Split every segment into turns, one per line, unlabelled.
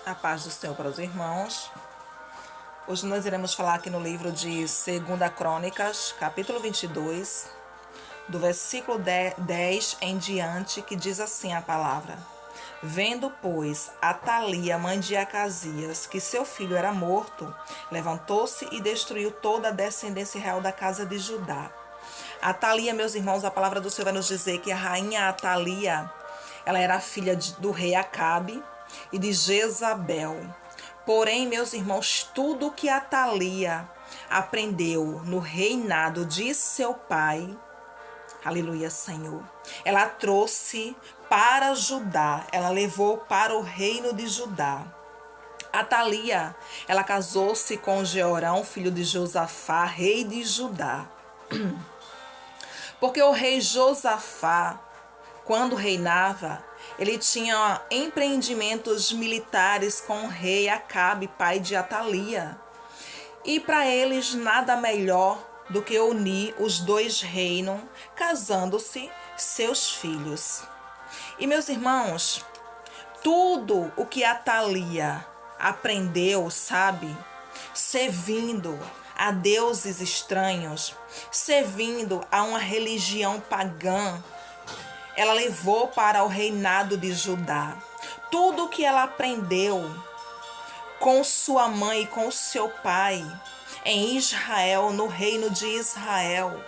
A paz do Senhor para os irmãos. Hoje nós iremos falar aqui no livro de 2 Crônicas, capítulo 22, do versículo 10 em diante, que diz assim a palavra: Vendo, pois, Atalia, mãe de Acasias, que seu filho era morto, levantou-se e destruiu toda a descendência real da casa de Judá. Atalia, meus irmãos, a palavra do Senhor vai nos dizer que a rainha Atalia, ela era filha do rei Acabe e de Jezabel. Porém, meus irmãos, tudo que Atalia aprendeu no reinado de seu pai, aleluia, Senhor, ela trouxe para Judá, ela levou para o reino de Judá. Atalia, ela casou-se com Jeorão, filho de Josafá, rei de Judá. Porque o rei Josafá, quando reinava, ele tinha empreendimentos militares com o rei Acabe, pai de Atalia. E para eles nada melhor do que unir os dois reinos, casando-se seus filhos. E meus irmãos, tudo o que Atalia aprendeu, sabe, servindo a deuses estranhos, servindo a uma religião pagã, ela levou para o reinado de Judá. Tudo o que ela aprendeu com sua mãe e com seu pai em Israel, no reino de Israel,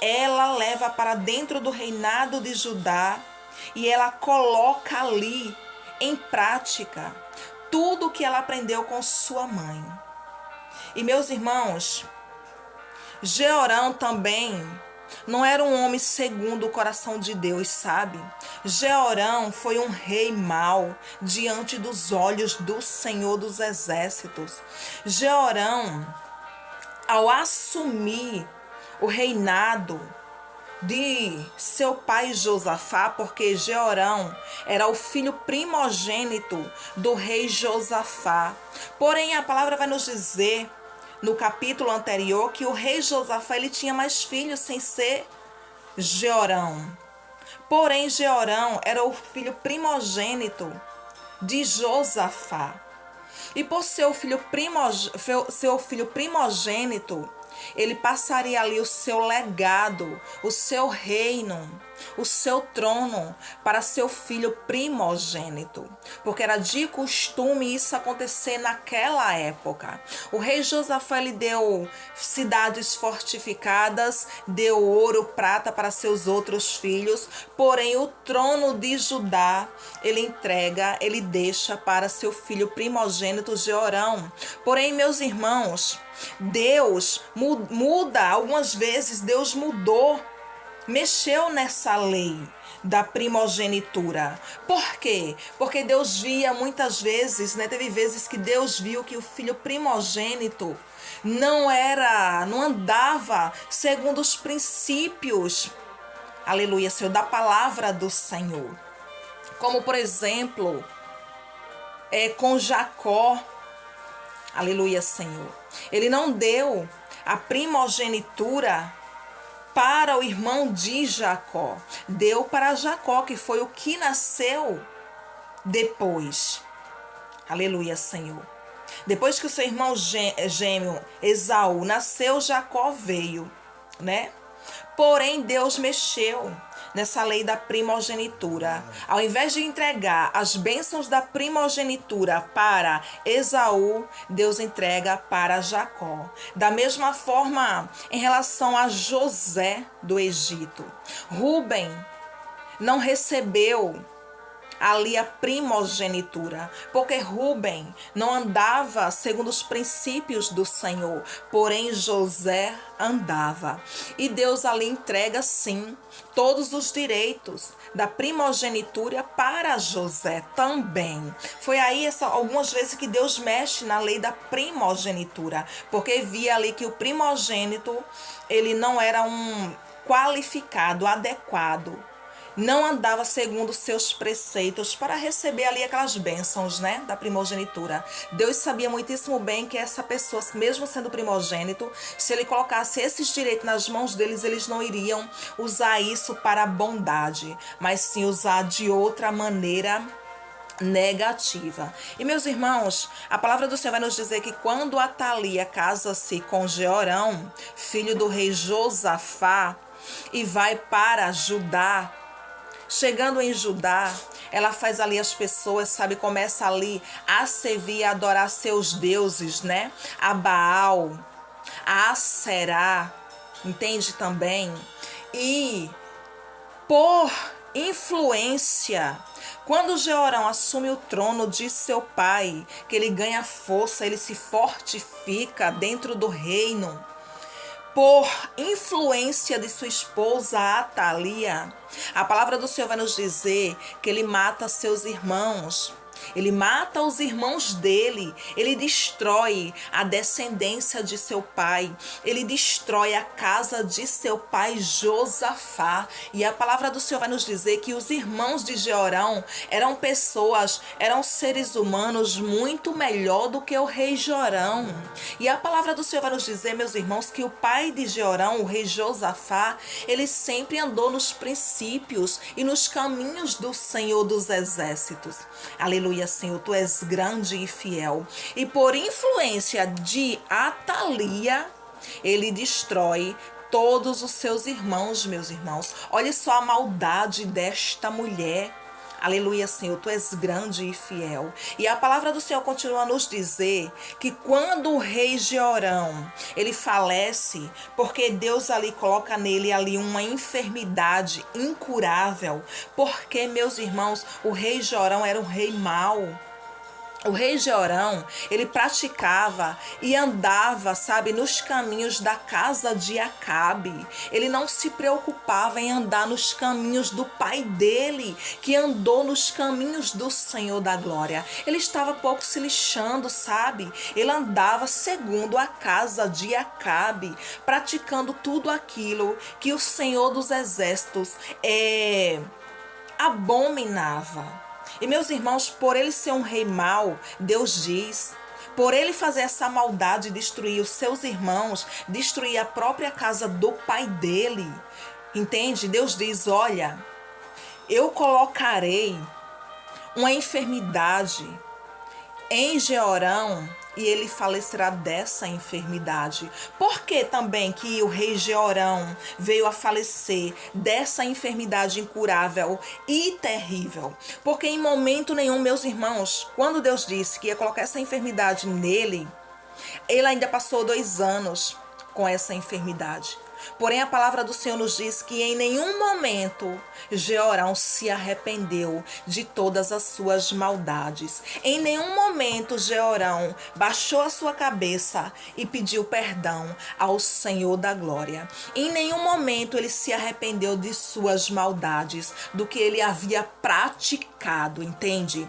ela leva para dentro do reinado de Judá e ela coloca ali em prática tudo o que ela aprendeu com sua mãe. E meus irmãos, Jeorão também não era um homem segundo o coração de Deus, sabe? Jeorão foi um rei mau diante dos olhos do Senhor dos Exércitos. Jeorão, ao assumir o reinado de seu pai Josafá, porque Jeorão era o filho primogênito do rei Josafá. Porém, a palavra vai nos dizer no capítulo anterior que o rei Josafá ele tinha mais filhos sem ser Jeorão. Porém, Jeorão era o filho primogênito de Josafá. E por seu filho primogênito, ele passaria ali o seu legado, o seu reino, o seu trono para seu filho primogênito. Porque era de costume isso acontecer naquela época. O rei Josafá ele deu cidades fortificadas, deu ouro, prata para seus outros filhos. Porém, o trono de Judá ele deixa para seu filho primogênito Jeorão. Porém, meus irmãos, Deus muda, algumas vezes Deus mudou, mexeu nessa lei da primogenitura. Por quê? Porque Deus via muitas vezes, teve vezes que Deus viu que o filho primogênito não andava segundo os princípios, aleluia, Senhor, da palavra do Senhor. Como, por exemplo, com Jacó, aleluia, Senhor. Ele não deu a primogenitura para o irmão de Jacó. Deu para Jacó, que foi o que nasceu depois. Aleluia, Senhor. Depois que o seu irmão gêmeo Esaú nasceu, Jacó veio, Porém, Deus mexeu nessa lei da primogenitura. Ao invés de entregar as bênçãos da primogenitura para Esaú, Deus entrega para Jacó. Da mesma forma, em relação a José do Egito, Rúben não recebeu ali a primogenitura, porque Rúben não andava segundo os princípios do Senhor, porém José andava. E Deus ali entrega sim todos os direitos da primogenitura para José também. Foi aí algumas vezes que Deus mexe na lei da primogenitura, porque via ali que o primogênito ele não era um qualificado, adequado, não andava segundo seus preceitos para receber ali aquelas bênçãos, da primogenitura. Deus sabia muitíssimo bem que essa pessoa, mesmo sendo primogênito, se ele colocasse esses direitos nas mãos deles, eles não iriam usar isso para a bondade, mas sim usar de outra maneira negativa. E meus irmãos, a palavra do Senhor vai nos dizer que quando Atalia casa-se com Jeorão, filho do rei Josafá, e vai para Judá, chegando em Judá, ela faz ali as pessoas, sabe, começa ali a servir, a adorar seus deuses, né? A Baal, a Aserá, entende também? E por influência, quando Jeorão assume o trono de seu pai, que ele ganha força, ele se fortifica dentro do reino, por influência de sua esposa Atalia, a palavra do Senhor vai nos dizer que ele mata seus irmãos. Ele mata os irmãos dele, ele destrói a descendência de seu pai, ele destrói a casa de seu pai Josafá. E a palavra do Senhor vai nos dizer que os irmãos de Jeorão eram pessoas, eram seres humanos muito melhor do que o rei Jorão. E a palavra do Senhor vai nos dizer, meus irmãos, que o pai de Jeorão, o rei Josafá, ele sempre andou nos princípios e nos caminhos do Senhor dos exércitos. Aleluia, Senhor, tu és grande e fiel. E por influência de Atalia, ele destrói todos os seus irmãos, meus irmãos. Olha só a maldade desta mulher. Aleluia, Senhor, tu és grande e fiel. E a palavra do Senhor continua a nos dizer que quando o rei Jeorão, ele falece, porque Deus ali coloca nele ali uma enfermidade incurável, porque, meus irmãos, o rei Jeorão era um rei mau. O rei Jeorão, ele praticava e andava, sabe, nos caminhos da casa de Acabe. Ele não se preocupava em andar nos caminhos do pai dele, que andou nos caminhos do Senhor da glória. Ele estava pouco se lixando, sabe? Ele andava segundo a casa de Acabe, praticando tudo aquilo que o Senhor dos exércitos abominava. E meus irmãos, por ele ser um rei mau, Deus diz, por ele fazer essa maldade, destruir os seus irmãos, destruir a própria casa do pai dele, entende? Deus diz, olha, eu colocarei uma enfermidade em Jeorão e ele falecerá dessa enfermidade. Por que também que o rei Jeorão veio a falecer dessa enfermidade incurável e terrível? Porque em momento nenhum, meus irmãos, quando Deus disse que ia colocar essa enfermidade nele, ele ainda passou 2 anos com essa enfermidade. Porém, a palavra do Senhor nos diz que em nenhum momento Jeorão se arrependeu de todas as suas maldades. Em nenhum momento Jeorão baixou a sua cabeça e pediu perdão ao Senhor da glória. Em nenhum momento ele se arrependeu de suas maldades, do que ele havia praticado, entende?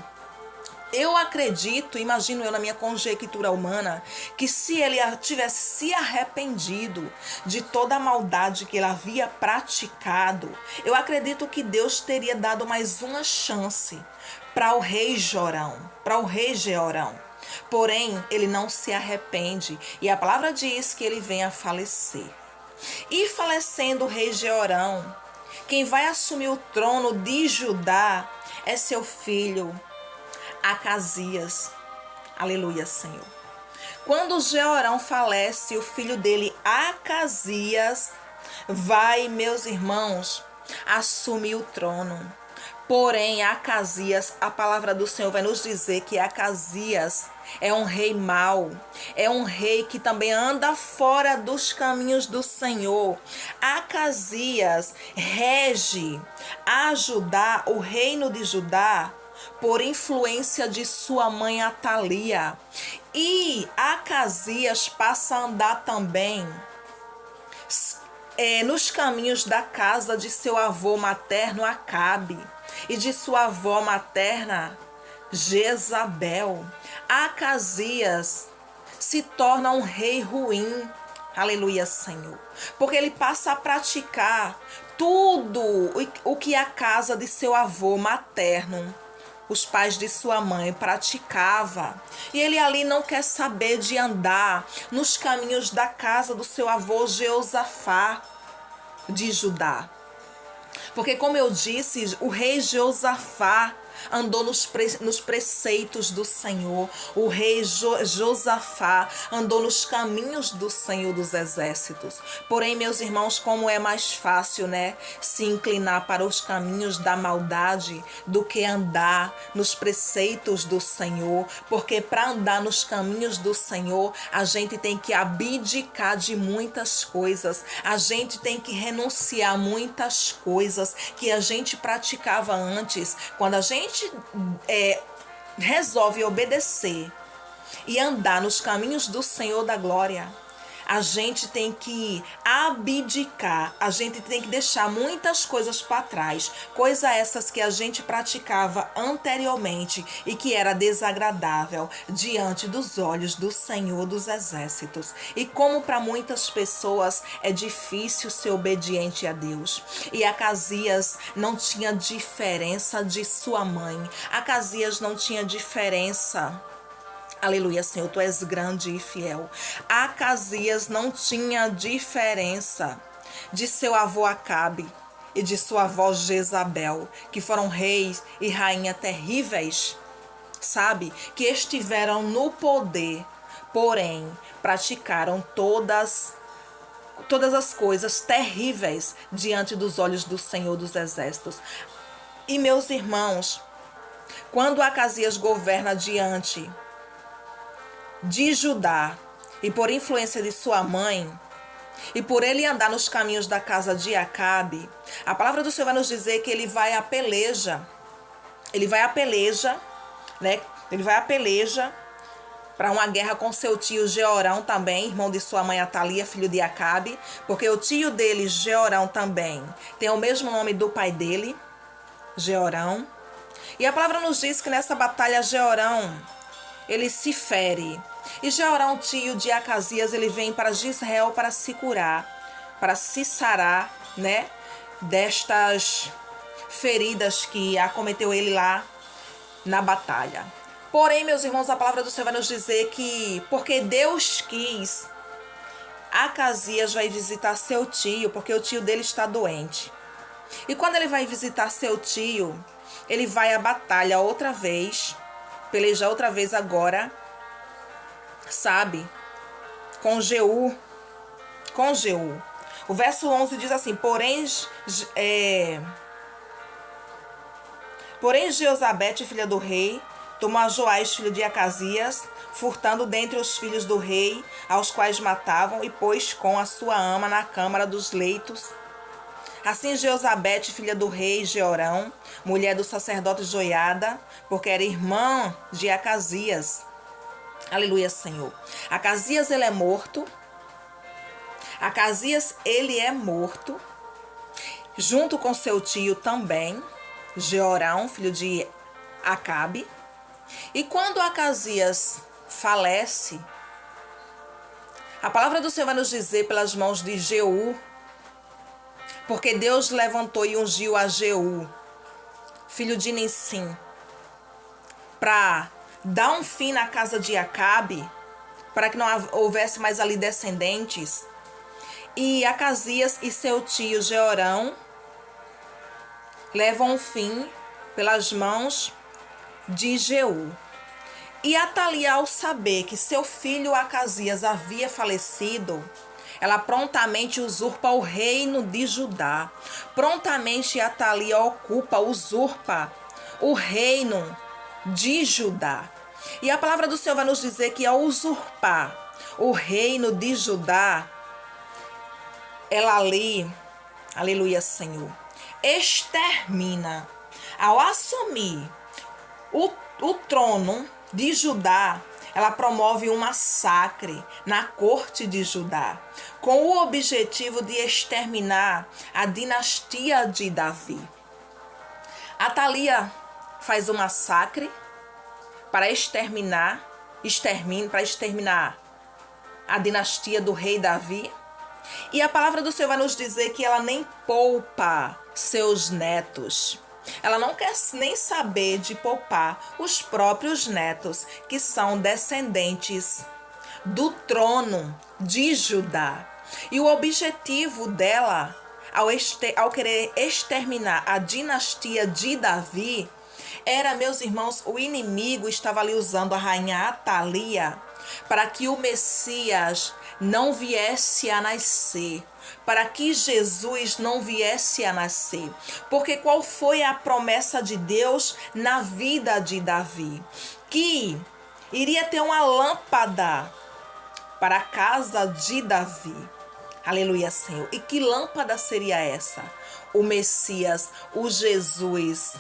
Eu acredito, imagino eu na minha conjectura humana, que se ele tivesse se arrependido de toda a maldade que ele havia praticado, eu acredito que Deus teria dado mais uma chance para o rei Jorão, para o rei Jeorão. Porém, ele não se arrepende e a palavra diz que ele vem a falecer. E falecendo o rei Jeorão, quem vai assumir o trono de Judá é seu filho Acasias. Aleluia, Senhor. Quando Jeorão falece, o filho dele, Acasias, vai, meus irmãos, assumir o trono. Porém, Acasias, a palavra do Senhor vai nos dizer que Acasias é um rei mau, é um rei que também anda fora dos caminhos do Senhor. Acasias rege a Judá, o reino de Judá, por influência de sua mãe Atalia. E Acasias passa a andar também nos caminhos da casa de seu avô materno Acabe e de sua avó materna Jezabel. Acasias se torna um rei ruim. Aleluia, Senhor. Porque ele passa a praticar tudo o que a casa de seu avô materno, os pais de sua mãe, praticava. E ele ali não quer saber de andar nos caminhos da casa do seu avô Jeosafá de Judá. Porque, como eu disse, o rei Josafá andou nos preceitos do Senhor. O rei Josafá andou nos caminhos do Senhor dos exércitos. Porém, meus irmãos, como é mais fácil, né, se inclinar para os caminhos da maldade do que andar nos preceitos do Senhor, porque para andar nos caminhos do Senhor, a gente tem que abdicar de muitas coisas, a gente tem que renunciar a muitas coisas que a gente praticava antes. Quando a gente resolve obedecer e andar nos caminhos do Senhor da glória, a gente tem que abdicar, a gente tem que deixar muitas coisas para trás, coisas essas que a gente praticava anteriormente e que era desagradável diante dos olhos do Senhor dos exércitos. E como para muitas pessoas é difícil ser obediente a Deus. E Acasias não tinha diferença de sua mãe. Acasias não tinha diferença. Aleluia, Senhor, tu és grande e fiel. Acasias não tinha diferença de seu avô Acabe e de sua avó Jezabel, que foram reis e rainha terríveis, sabe? Que estiveram no poder, porém praticaram todas as coisas terríveis diante dos olhos do Senhor dos exércitos. E meus irmãos, quando Acasias governa diante de Judá, e por influência de sua mãe, e por ele andar nos caminhos da casa de Acabe, a palavra do Senhor vai nos dizer que ele vai à peleja, né? Ele vai à peleja para uma guerra com seu tio Jeorão também, irmão de sua mãe Atalia, filho de Acabe, porque o tio dele, Jeorão, também tem o mesmo nome do pai dele, Jeorão. E a palavra nos diz que nessa batalha Jeorão, ele se fere. E Jeorão, tio de Acasias, ele vem para Jezreel para se curar, para se sarar, né, destas feridas que acometeu ele lá na batalha. Porém, meus irmãos, a palavra do Senhor vai nos dizer que, porque Deus quis, Acasias vai visitar seu tio, porque o tio dele está doente. E quando ele vai visitar seu tio, ele vai à batalha outra vez, pelejar outra vez agora, sabe? Com Jeú. O verso 11 diz assim: Porém Jezabete, filha do rei, tomou a Joás, filho de Acasias, furtando dentre os filhos do rei, aos quais matavam, e pôs com a sua ama na câmara dos leitos. Assim Jezabete, filha do rei Jeorão, mulher do sacerdote Joiada, porque era irmã de Acasias. Aleluia, Senhor. Acasias, ele é morto. Junto com seu tio também, Jeorão, filho de Acabe. E quando Acasias falece, a palavra do Senhor vai nos dizer pelas mãos de Jeú, porque Deus levantou e ungiu a Jeú, filho de Nissim, para dar um fim na casa de Acabe, para que não houvesse mais ali descendentes. E Acasias e seu tio Jeorão levam um fim pelas mãos de Jeú. E Atalia, ao saber que seu filho Acasias havia falecido, ela prontamente usurpa o reino de Judá. Prontamente Atalia usurpa o reino de Judá. E a palavra do Senhor vai nos dizer que ao usurpar o reino de Judá, ela ali, aleluia, Senhor, extermina. Ao assumir o trono de Judá, ela promove um massacre na corte de Judá, com o objetivo de exterminar a dinastia de Davi. Atalia faz um massacre para exterminar a dinastia do rei Davi. E a palavra do Senhor vai nos dizer que ela nem poupa seus netos. Ela não quer nem saber de poupar os próprios netos, que são descendentes do trono de Judá. E o objetivo dela, ao querer exterminar a dinastia de Davi, Era, meus irmãos, o inimigo estava ali usando a rainha Atalia para que o Messias não viesse a nascer, para que Jesus não viesse a nascer. Porque qual foi a promessa de Deus na vida de Davi? Que iria ter uma lâmpada para a casa de Davi. Aleluia, Senhor. E que lâmpada seria essa? O Messias, o Jesus.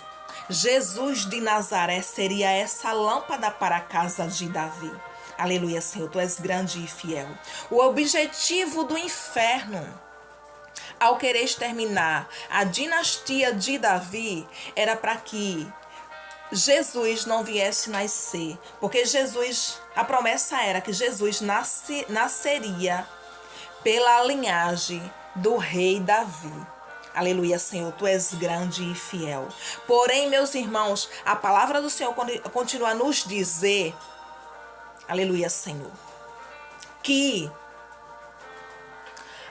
Jesus de Nazaré seria essa lâmpada para a casa de Davi. Aleluia, Senhor. Tu és grande e fiel. O objetivo do inferno, ao querer exterminar a dinastia de Davi, era para que Jesus não viesse nascer. Porque Jesus, a promessa era que Jesus nasceria pela linhagem do rei Davi. Aleluia, Senhor, tu és grande e fiel. Porém, meus irmãos, a palavra do Senhor continua a nos dizer, aleluia, Senhor, que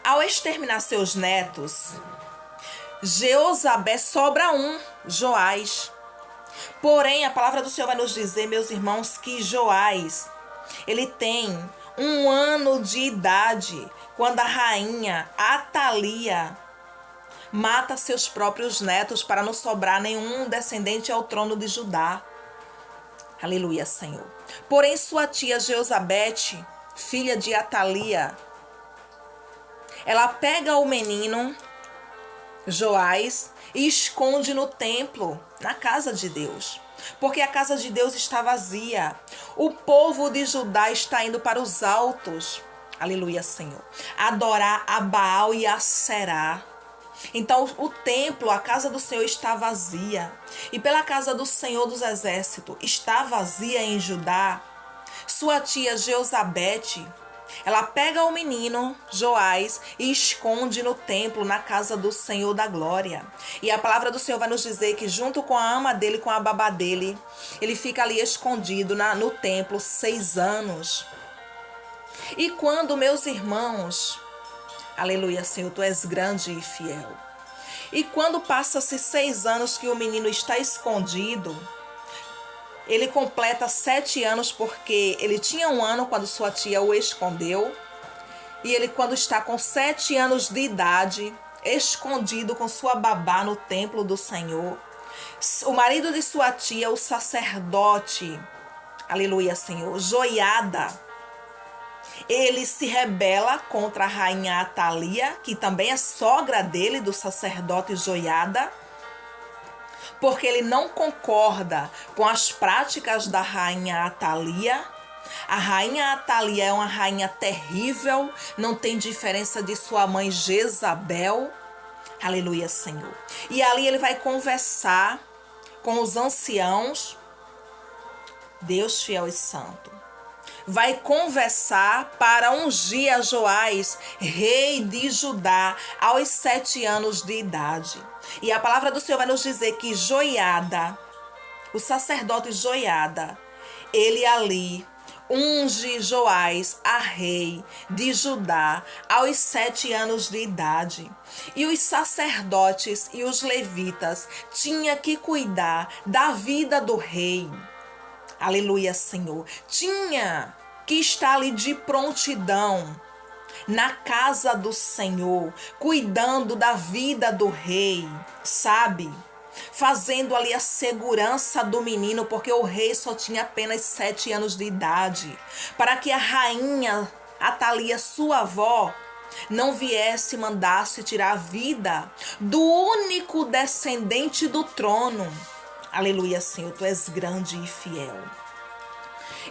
ao exterminar seus netos, Jeozabé sobra um, Joás. Porém, a palavra do Senhor vai nos dizer, meus irmãos, que Joás, ele tem 1 ano de idade quando a rainha Atalia mata seus próprios netos para não sobrar nenhum descendente ao trono de Judá. Aleluia, Senhor. Porém, sua tia Jeozabete, filha de Atalia, ela pega o menino Joás e esconde no templo, na casa de Deus. Porque a casa de Deus está vazia. O povo de Judá está indo para os altos. Aleluia, Senhor. Adorar a Baal e a Será. Então o templo, a casa do Senhor está vazia. E pela casa do Senhor dos Exércitos está vazia em Judá, sua tia Jeozabete, ela pega o menino Joás e esconde no templo, na casa do Senhor da glória. E a palavra do Senhor vai nos dizer que junto com a ama dele, com a babá dele, ele fica ali escondido no templo 6 anos. E quando, meus irmãos, aleluia, Senhor, tu és grande e fiel. E quando passa-se 6 anos que o menino está escondido, ele completa 7 anos, porque ele tinha 1 ano quando sua tia o escondeu. E ele, quando está com 7 anos de idade, escondido com sua babá no templo do Senhor, o marido de sua tia, o sacerdote, aleluia, Senhor, Joiada, ele se rebela contra a rainha Atalia, que também é sogra dele, do sacerdote Joiada, porque ele não concorda com as práticas da rainha Atalia. A rainha Atalia é uma rainha terrível, não tem diferença de sua mãe Jezabel. Aleluia, Senhor. E ali ele vai conversar com os anciãos, Deus fiel e santo. Vai conversar para ungir a Joás, rei de Judá, aos 7 anos de idade. E a palavra do Senhor vai nos dizer que Joiada, o sacerdote Joiada, ele ali unge Joás a rei de Judá aos 7 anos de idade. E os sacerdotes e os levitas tinham que cuidar da vida do rei. Aleluia, Senhor. Tinha que estar ali de prontidão na casa do Senhor, cuidando da vida do rei, sabe? Fazendo ali a segurança do menino, porque o rei só tinha apenas 7 anos de idade, para que a rainha Atalia, sua avó, não viesse e mandasse tirar a vida do único descendente do trono. Aleluia, Senhor, tu és grande e fiel.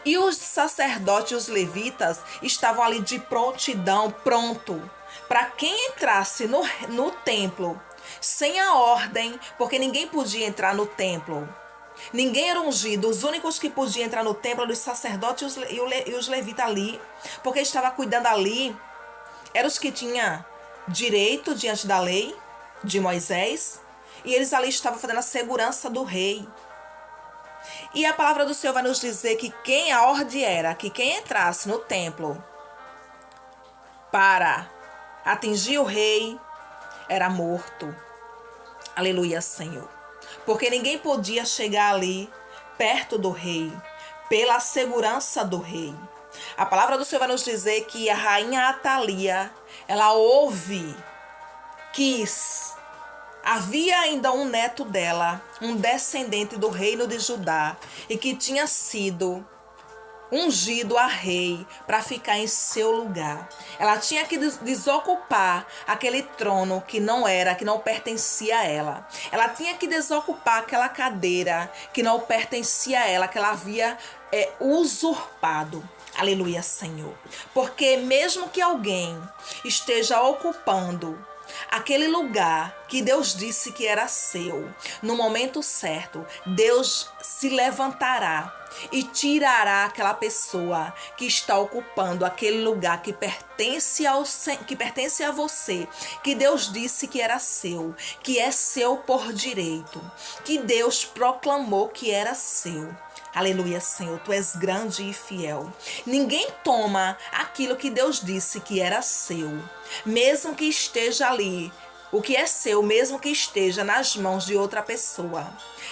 E os sacerdotes e os levitas estavam ali de prontidão, pronto, para quem entrasse no templo sem a ordem, porque ninguém podia entrar no templo. Ninguém era ungido. Os únicos que podiam entrar no templo eram os sacerdotes e os levitas ali, porque estava cuidando ali, eram os que tinham direito diante da lei de Moisés, e eles ali estavam fazendo a segurança do rei. E a palavra do Senhor vai nos dizer que a ordem era que quem entrasse no templo para atingir o rei era morto. Aleluia, Senhor. porque ninguém podia chegar ali perto do rei, pela segurança do rei. A palavra do Senhor vai nos dizer que a rainha Atalia, ela havia ainda um neto dela, um descendente do reino de Judá, e que tinha sido ungido a rei para ficar em seu lugar. Ela tinha que desocupar aquele trono que não pertencia a ela. Ela tinha que desocupar aquela cadeira que não pertencia a ela, que ela havia usurpado. Aleluia, Senhor. Porque mesmo que alguém esteja ocupando aquele lugar que Deus disse que era seu, no momento certo, Deus se levantará e tirará aquela pessoa que está ocupando aquele lugar que pertence a você, que Deus disse que era seu, que é seu por direito, que Deus proclamou que era seu. Aleluia, Senhor, tu és grande e fiel. Ninguém toma aquilo que Deus disse que era seu, mesmo que esteja ali, o que é seu, mesmo que esteja nas mãos de outra pessoa.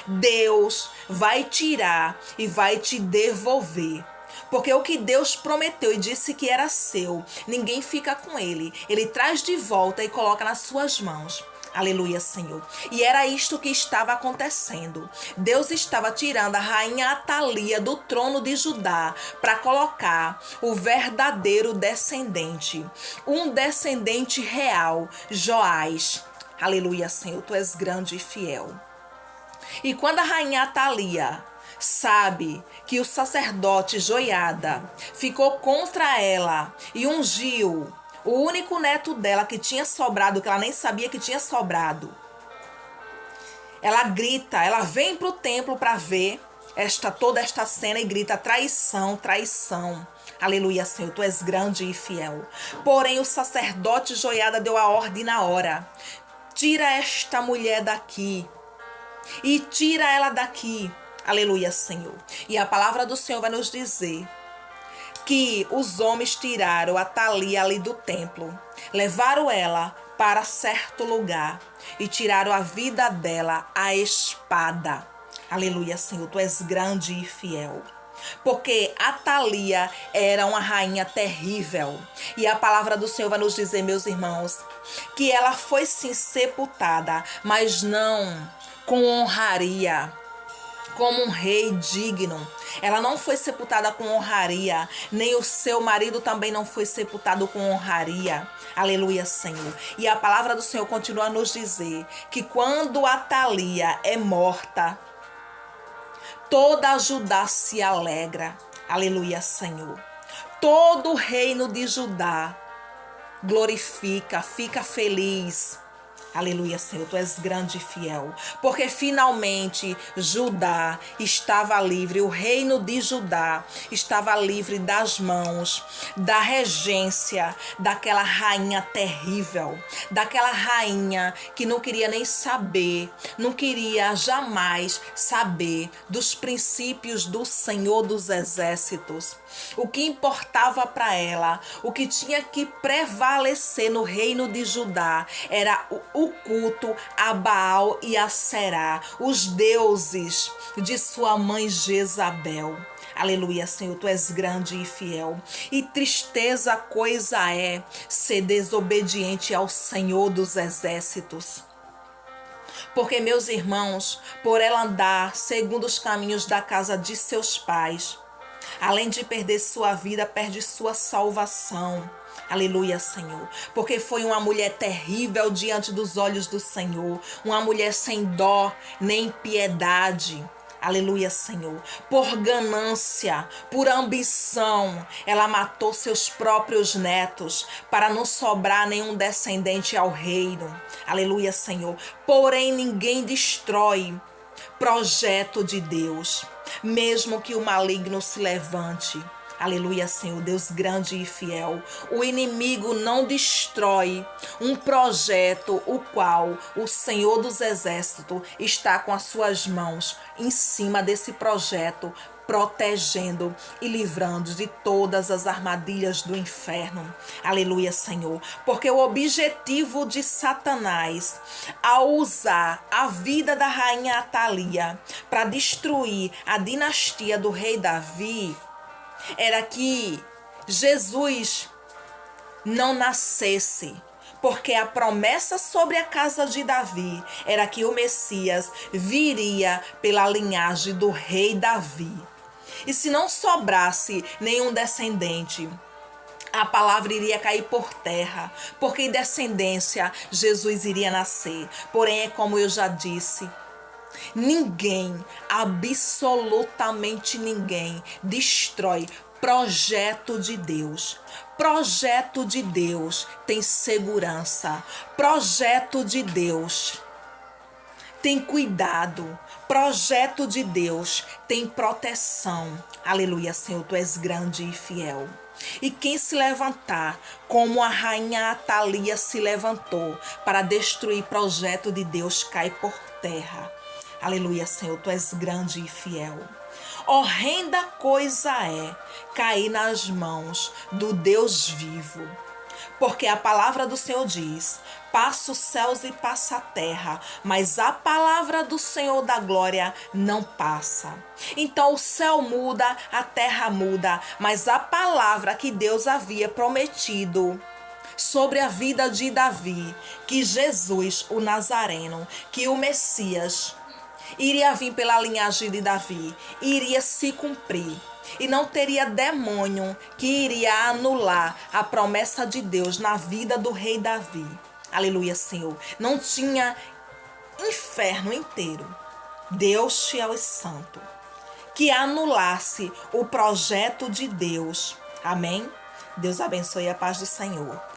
Deus vai tirar e vai te devolver. Porque o que Deus prometeu e disse que era seu, ninguém fica com ele. Ele traz de volta e coloca nas suas mãos. Aleluia, Senhor. E era isto que estava acontecendo. Deus estava tirando a rainha Atalia do trono de Judá para colocar o verdadeiro descendente, um descendente real, Joás. Aleluia, Senhor. Tu és grande e fiel. E quando a rainha Atalia sabe que o sacerdote Joiada ficou contra ela e ungiu o único neto dela que tinha sobrado, que ela nem sabia que tinha sobrado, ela grita, ela vem para o templo para ver toda esta cena e grita: traição, traição. Aleluia, Senhor, tu és grande e fiel. Porém, o sacerdote Joiada deu a ordem na hora: tira esta mulher daqui e tira ela daqui. Aleluia, Senhor. E a palavra do Senhor vai nos dizer que os homens tiraram Atalia ali do templo, levaram ela para certo lugar e tiraram a vida dela à espada. Aleluia, Senhor, tu és grande e fiel. Porque Atalia era uma rainha terrível. E a palavra do Senhor vai nos dizer, meus irmãos, que ela foi sim sepultada, mas não com honraria, como um rei digno. Ela não foi sepultada com honraria, nem o seu marido também não foi sepultado com honraria. Aleluia, Senhor. E a palavra do Senhor continua a nos dizer que quando Atalia é morta, toda Judá se alegra. Aleluia, Senhor. Todo o reino de Judá glorifica, fica feliz. Aleluia, Senhor, tu és grande e fiel. Porque finalmente Judá estava livre, o reino de Judá estava livre das mãos, da regência daquela rainha terrível, daquela rainha que não queria nem saber, não queria jamais saber dos princípios do Senhor dos Exércitos. O que importava para ela, o que tinha que prevalecer no reino de Judá era o culto a Baal e a Será, os deuses de sua mãe Jezabel. Aleluia, Senhor, tu és grande e fiel. E tristeza coisa é ser desobediente ao Senhor dos Exércitos. Porque, meus irmãos, por ela andar segundo os caminhos da casa de seus pais, além de perder sua vida, perde sua salvação. Aleluia, Senhor. Porque foi uma mulher terrível diante dos olhos do Senhor. Uma mulher sem dó nem piedade. Aleluia, Senhor. Por ganância, por ambição, ela matou seus próprios netos para não sobrar nenhum descendente ao reino. Aleluia, Senhor. Porém, ninguém destrói projeto de Deus, mesmo que o maligno se levante. Aleluia, Senhor, Deus grande e fiel. O inimigo não destrói um projeto o qual o Senhor dos Exércitos está com as suas mãos em cima desse projeto protegendo e livrando de todas as armadilhas do inferno. Aleluia, Senhor. Porque o objetivo de Satanás, ao usar a vida da rainha Atalia para destruir a dinastia do rei Davi, era que Jesus não nascesse. Porque a promessa sobre a casa de Davi era que o Messias viria pela linhagem do rei Davi. E se não sobrasse nenhum descendente, a palavra iria cair por terra, porque em descendência Jesus iria nascer. Porém, é como eu já disse, ninguém, absolutamente ninguém, destrói projeto de Deus. Projeto de Deus tem segurança. Projeto de Deus tem cuidado. Projeto de Deus tem proteção. Aleluia, Senhor, tu és grande e fiel. E quem se levantar, como a rainha Atalia se levantou para destruir projeto de Deus, cai por terra. Aleluia, Senhor, tu és grande e fiel. Horrenda coisa é cair nas mãos do Deus vivo. Porque a palavra do Senhor diz: passa os céus e passa a terra, mas a palavra do Senhor da glória não passa. Então o céu muda, a terra muda, mas a palavra que Deus havia prometido sobre a vida de Davi, que Jesus, o Nazareno, que o Messias iria vir pela linhagem de Davi, iria se cumprir. E não teria demônio que iria anular a promessa de Deus na vida do rei Davi. Aleluia, Senhor. Não tinha inferno inteiro, Deus fiel e santo, que anulasse o projeto de Deus. Amém? Deus abençoe a paz do Senhor.